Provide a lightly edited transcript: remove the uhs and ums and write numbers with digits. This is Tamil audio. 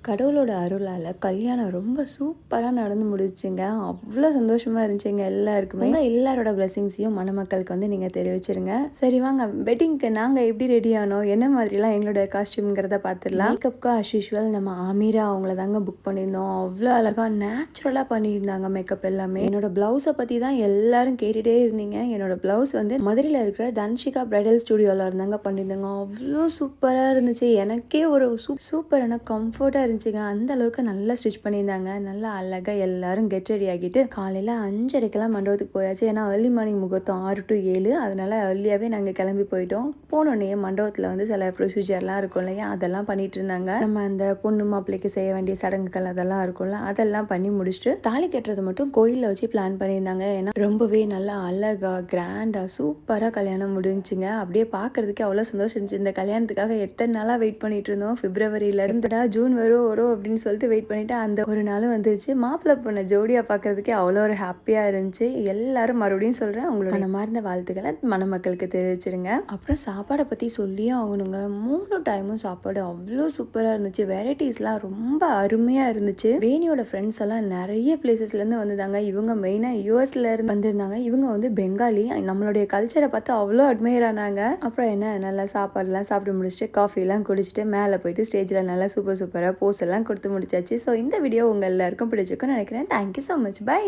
கடவுளோட அருளால கல்யாணம் ரொம்ப சூப்பரா நடந்து முடிஞ்சுங்க. அவ்ளோ சந்தோஷமா இருந்துச்சுங்க எல்லாருக்குமே. உங்க எல்லாரோட பிளெஸிங்ஸையும் மணமக்களுக்கு வந்து நீங்க தெரிவிச்சிருங்க. சரி வாங்க வெட்டிங்க்கு நாங்க எப்படி ரெடி ஆனோம், என்ன மாதிரிலாம் எங்களோட காஸ்டியூம்ங்கிறத பார்த்துடலாம். மேக்கப்க்கு அஸ் யூசுவல் நம்ம அமீரா அவங்கள தாங்க புக் பண்ணியிருந்தோம். அவ்வளோ அழகா நேச்சுரலா பண்ணியிருந்தாங்க மேக்கப் எல்லாமே. என்னோட பிளவுஸை பத்தி தான் எல்லாரும் கேட்டுட்டே இருந்தீங்க. என்னோட பிளவுஸ் வந்து மதுரையில் இருக்கிற தன்ஷிகா பிரைடல் ஸ்டுடியோல இருந்தாங்க பண்ணியிருந்தாங்க. அவ்வளோ சூப்பரா இருந்துச்சு. எனக்கே ஒரு சூப்பரான கம்ஃபர்ட்டா இருந்துச்சுங்க. அந்த அளவுக்கு நல்லா ஸ்டிச் பண்ணியிருந்தாங்க. நல்லா அழகா எல்லாரும் கெட் ரெடி ஆகிட்டு காலையில் 5:30க்கெல்லாம் மண்டபத்துக்கு போயாச்சு. ஏன்னா ஏர்லி மார்னிங் முகூர்த்தம் 6 to 7. அதனால ஏர்லியாகவே நாங்கள் கிளம்பி போயிட்டோம். போனோடனே மண்டபத்தில் வந்து சில ப்ரொசீஜர்லாம் இருக்கும் இல்லையா, அதெல்லாம் பண்ணிட்டு இருந்தாங்க. நம்ம அந்த பொண்ணு மாப்பிள்ளைக்கு செய்ய வேண்டிய சடங்குகள் அதெல்லாம் இருக்கும்ல, அதெல்லாம் பண்ணி முடிச்சுட்டு தாலி கட்டுறது மட்டும் கோயிலில் வச்சு பிளான் பண்ணியிருந்தாங்க. ஏன்னா ரொம்பவே நல்லா அழகா கிராண்டாக சூப்பராக கல்யாணம் முடிஞ்சுங்க. அப்படியே பார்க்கறதுக்கு அவ்வளோ சந்தோஷம் இருந்துச்சு. இந்த கல்யாணத்துக்காக எத்தனை நாளாக வெயிட் பண்ணிட்டு இருந்தோம். பிப்ரவரியில இருந்துடா ஜூன் வரும் அப்படின்னு சொல்லிட்டு வெயிட் பண்ணிட்டு அந்த ஒரு நாளும் வந்துருச்சு. மாப்பிள்ளை பொண்ணை ஜோடியாக பார்க்கறதுக்கே அவ்வளோ ஒரு ஹாப்பியாக இருந்துச்சு. எல்லாரும் மறுபடியும் சொல்கிறேன், உங்களோட மனமார்ந்த வாழ்த்துக்களை மணமக்களுக்கு தெரிவிச்சிருங்க. அப்புறம் சாப்பாடை பற்றி சொல்லியே ஆகணுங்க. 3 டைமும் சாப்பாடு அவ்வளோ சூப்பராக இருந்துச்சு. வெரைட்டிஸ்லாம் ரொம்ப அருமையாக இருந்துச்சு. வேணியோட ஃப்ரெண்ட்ஸ் எல்லாம் நிறைய பிளேசஸ்லேருந்து வந்திருந்தாங்க. இவங்க மெயினாக யூஎஸ்ல இருந்து வந்திருந்தாங்க. இவங்க வந்து பெங்காலி. நம்மளுடைய கல்ச்சரை பார்த்து அவ்வளோ அட்மையர் ஆனாங்க. அப்புறம் என்ன நல்லா சாப்பாடுலாம் சாப்பிட்டு முடிச்சுட்டு காஃபிலாம் குடிச்சிட்டு மேலே போயிட்டு ஸ்டேஜில் நல்லா சூப்பராக போஸ் எல்லாம் கொடுத்து முடிச்சாச்சு. ஸோ இந்த வீடியோ உங்கள் எல்லாருக்கும் பிடிச்சிருக்குன்னு நினைக்கிறேன். Thank you so much. பை.